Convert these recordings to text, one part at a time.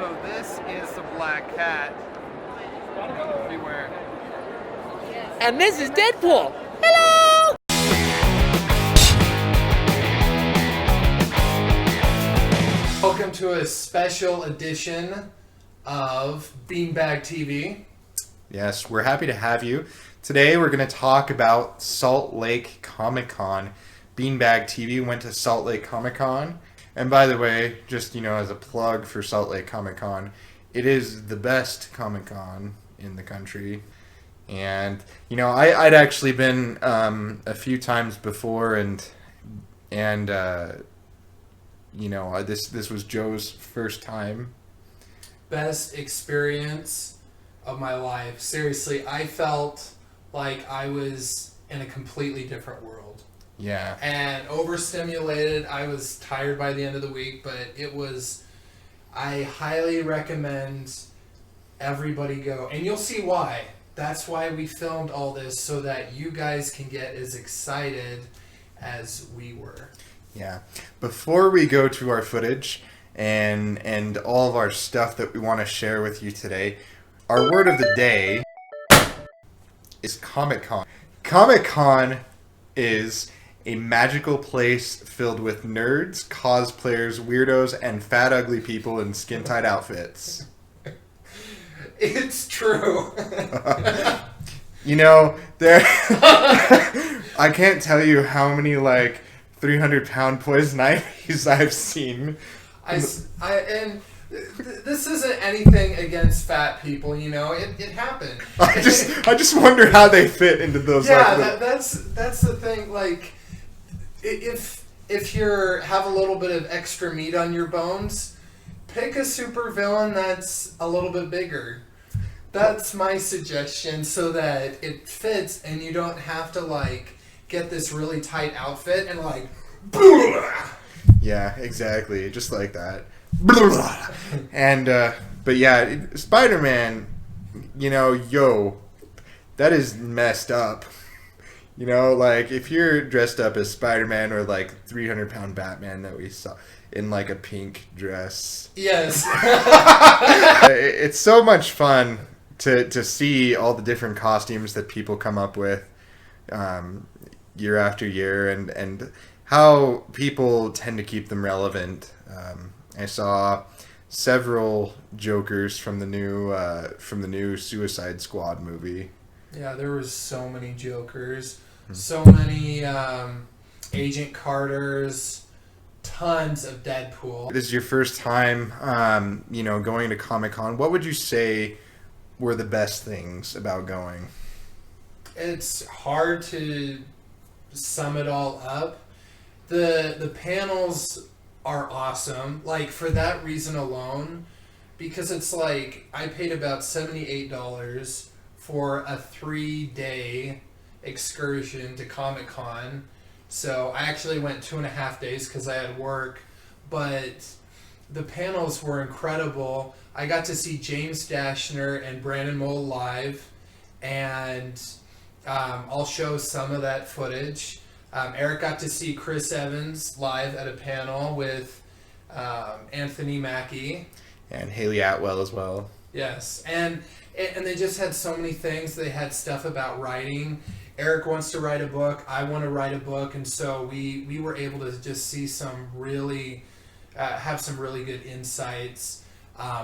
So this is the Black Cat. Beware. And this is Deadpool. Hello! Welcome to a special edition of Beanbag TV. Yes, we're happy to have you. Today we're going to talk about Salt Lake Comic Con. Beanbag TV went to Salt Lake Comic Con. And by the way, just, as a plug for Salt Lake Comic Con, it is the best Comic Con in the country. And, I'd actually been a few times before, and this was Joe's first time. Best experience of my life. Seriously, I felt like I was in a completely different world. Yeah. And overstimulated. I was tired by the end of the week, but I highly recommend everybody go. And you'll see why. That's why we filmed all this, so that you guys can get as excited as we were. Yeah. Before we go to our footage and all of our stuff that we want to share with you today, our word of the day is Comic-Con. Comic-Con is a magical place filled with nerds, cosplayers, weirdos, and fat ugly people in skin-tight outfits. It's true. There I can't tell you how many 300-pound poison ivies I've seen. This isn't anything against fat people, it happened. I just wonder how they fit into those. Yeah, that's the thing. If you have a little bit of extra meat on your bones, pick a supervillain that's a little bit bigger. That's my suggestion, so that it fits and you don't have to get this really tight outfit and Yeah, exactly, just like that. And but yeah, Spider-Man, that is messed up. If you're dressed up as Spider-Man or 300-pound Batman that we saw in a pink dress. Yes. It's so much fun to see all the different costumes that people come up with year after year, and how people tend to keep them relevant. I saw several Jokers from the new Suicide Squad movie. Yeah, there was so many Jokers, so many Agent Carters, tons of Deadpool. This is your first time, going to Comic-Con. What would you say were the best things about going? It's hard to sum it all up. The panels are awesome. For that reason alone, because it's I paid about $78 for a 3-day excursion to Comic-Con. So I actually went 2.5 days because I had work, but the panels were incredible. I got to see James Dashner and Brandon Mole live, and I'll show some of that footage. Eric got to see Chris Evans live at a panel with Anthony Mackie. And Haley Atwell as well. Yes, and they just had so many things. They had stuff about writing. Eric wants to write a book. I want to write a book, and so we were able to just see some really have some really good insights.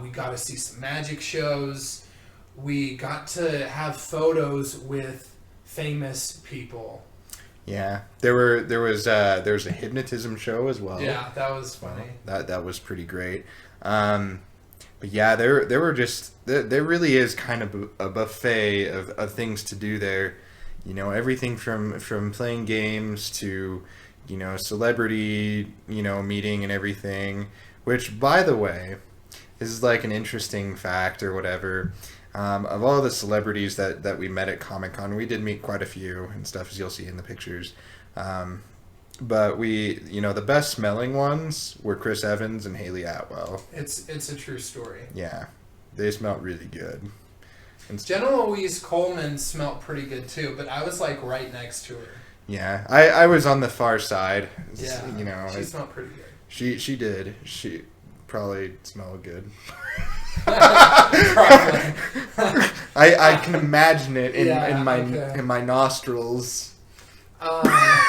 We got to see some magic shows. We got to have photos with famous people. Yeah, there was a hypnotism show as well. Yeah, that was funny. That was pretty great. But yeah, there really is kind of a buffet of things to do there. Everything from playing games to, celebrity, meeting and everything. Which, by the way, is an interesting fact or whatever. Of all the celebrities that we met at Comic-Con, we did meet quite a few and stuff, as you'll see in the pictures. But the best smelling ones were Chris Evans and Haley Atwell. It's a true story. Yeah, they smelled really good. And Jenna Louise Coleman smelled pretty good too, but I was right next to her. Yeah, I was on the far side. Yeah, she smelled pretty good. She did. probably smell good. Probably. I can imagine it in okay. my nostrils. I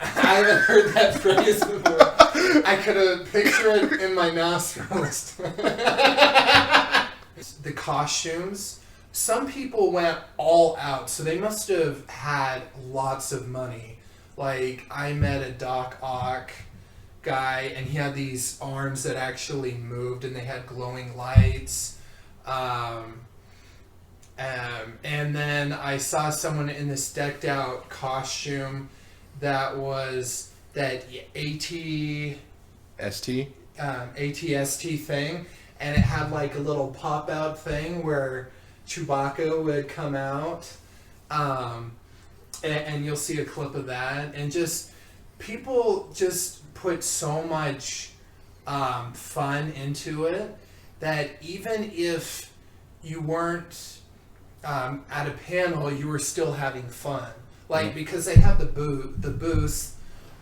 haven't heard that phrase before. I could have pictured it in my nostrils. The costumes. Some people went all out, so they must have had lots of money. Like, I met a Doc Ock guy, and he had these arms that actually moved, and they had glowing lights. And then I saw someone in this decked out costume that was that ATST thing, and it had like a little pop out thing where Chewbacca would come out, and you'll see a clip of that, and just people just put so much fun into it that even if you weren't at a panel, you were still having fun. Like, because they have the booths,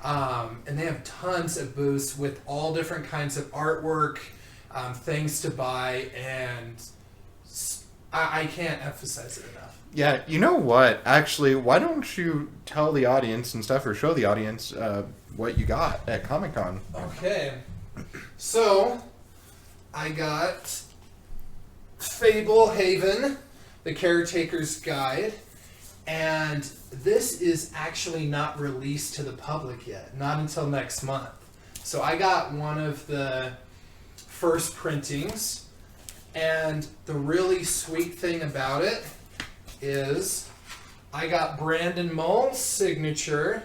and they have tons of booths with all different kinds of artwork, things to buy, and I can't emphasize it enough. Yeah, you know what? Actually, why don't you tell the audience and stuff, or show the audience what you got at Comic-Con? Okay. So, I got Fable Haven, the Caretaker's Guide, and this is actually not released to the public yet, not until next month. So I got one of the first printings, and the really sweet thing about it is I got Brandon Mull's signature,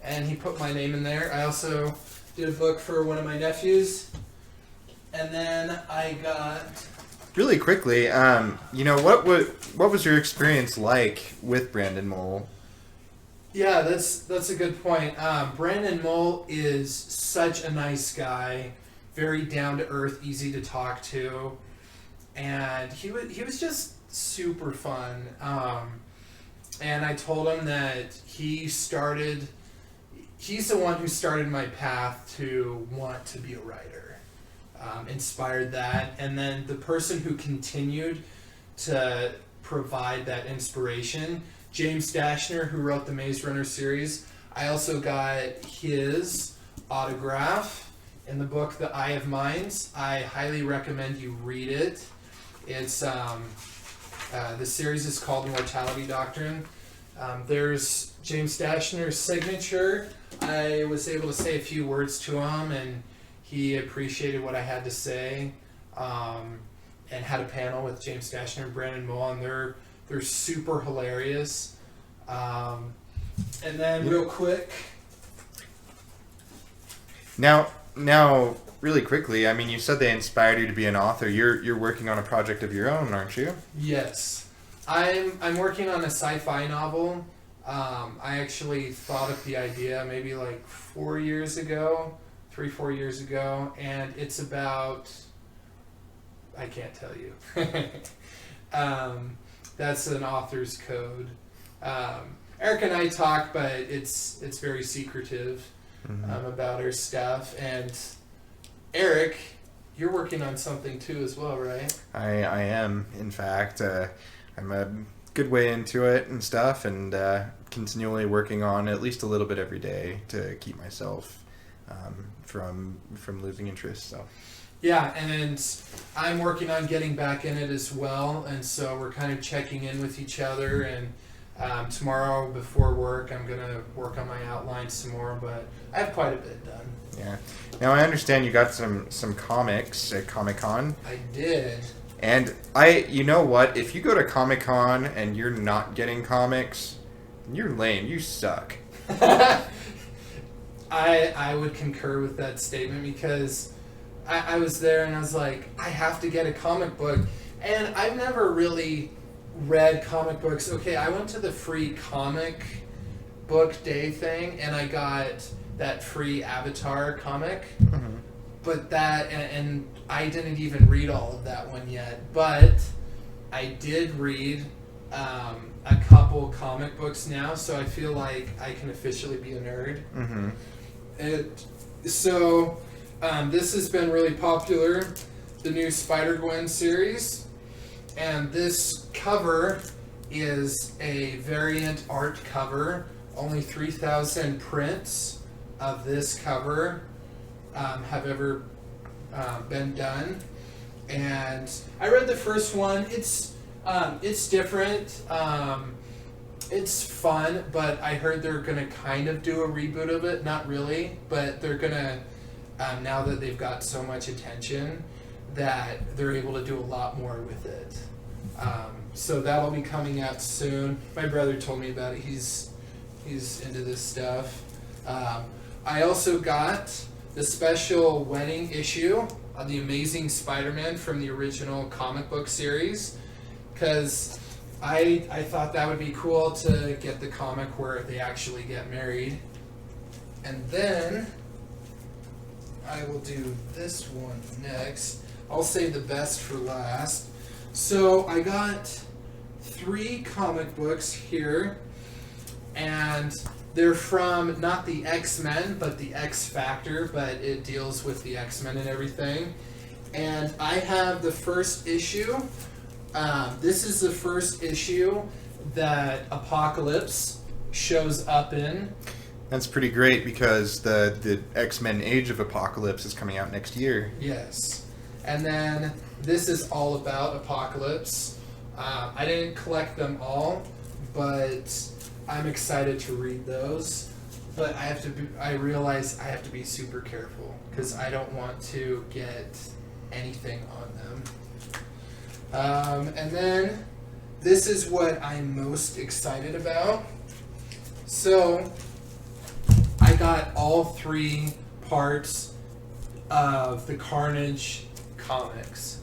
and he put my name in there. I also did a book for one of my nephews, and then I got... Really quickly, what was your experience like with Brandon Mull? Yeah, that's a good point. Brandon Mull is such a nice guy, very down to earth, easy to talk to, and he was just super fun. And I told him that he's the one who started my path to want to be a writer. Inspired that, and then the person who continued to provide that inspiration, James Dashner, who wrote the Maze Runner series. I also got his autograph in the book The Eye of Minds. I highly recommend you read it. It's the series is called Mortality Doctrine. There's James Dashner's signature. I was able to say a few words to him, and he appreciated what I had to say, and had a panel with James Dashner and Brandon Mull, and they're super hilarious. And then real quick. Now, really quickly, I mean, you said they inspired you to be an author. You're working on a project of your own, aren't you? Yes, I'm working on a sci-fi novel. I actually thought of the idea maybe like 4 years ago. 3-4 years ago, and it's about, I can't tell you. That's an author's code. Eric and I talk, but it's very secretive about our stuff. And Eric, you're working on something too as well, right? I am, in fact. I'm a good way into it and stuff, and continually working on at least a little bit every day to keep myself from losing interest. So yeah, and I'm working on getting back in it as well, and so we're kind of checking in with each other, and tomorrow before work I'm gonna work on my outline some more, but I have quite a bit done. Yeah. Now I understand you got some comics at Comic-Con. I did. And you know what, if you go to Comic-Con and you're not getting comics, you're lame, you suck. I would concur with that statement, because I was there and I was like, I have to get a comic book. And I've never really read comic books. Okay, I went to the free comic book day thing, and I got that free Avatar comic. Mm-hmm. But and I didn't even read all of that one yet. But I did read a couple comic books now, so I feel like I can officially be a nerd. Mm-hmm. This has been really popular, the new Spider-Gwen series, and this cover is a variant art cover. Only 3,000 prints of this cover have ever been done, and I read the first one. It's different. It's fun, but I heard they're gonna kind of do a reboot of it. Not really, but they're gonna now that they've got so much attention that they're able to do a lot more with it. So that'll be coming out soon. My brother told me about it. He's into this stuff. I also got the special wedding issue of the Amazing Spider-Man from the original comic book series, because I thought that would be cool to get the comic where they actually get married. And then I will do this one next. I'll save the best for last. So I got 3 comic books here, and they're from not the X-Men, but the X Factor, but it deals with the X-Men and everything. And I have the first issue. This is the first issue that Apocalypse shows up in. That's pretty great because the X-Men Age of Apocalypse is coming out next year. Yes. And then this is all about Apocalypse. I didn't collect them all, but I'm excited to read those. But I realize I have to be super careful because I don't want to get anything on them. And then this is what I'm most excited about. So I got all 3 parts of the Carnage comics.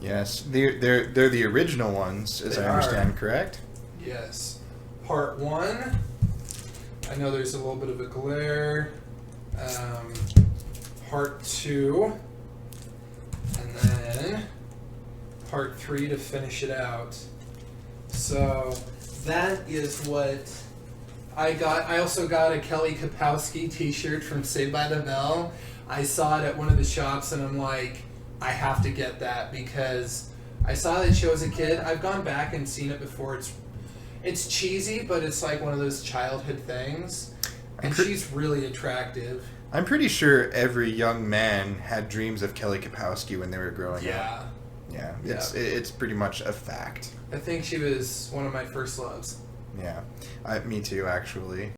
Yes, they're the original ones, as I understand, correct? Yes. Part 1. I know there's a little bit of a glare. Part 2. And then part 3 to finish it out. So that is what I got. I also got a Kelly Kapowski t-shirt from Saved by the Bell. I saw it at one of the shops and I'm like, I have to get that because I saw that show as a kid. I've gone back and seen it before. It's cheesy, but it's like one of those childhood things. And she's really attractive. I'm pretty sure every young man had dreams of Kelly Kapowski when they were growing up. Yeah, it's pretty much a fact. I think she was one of my first loves. Yeah, me too, actually.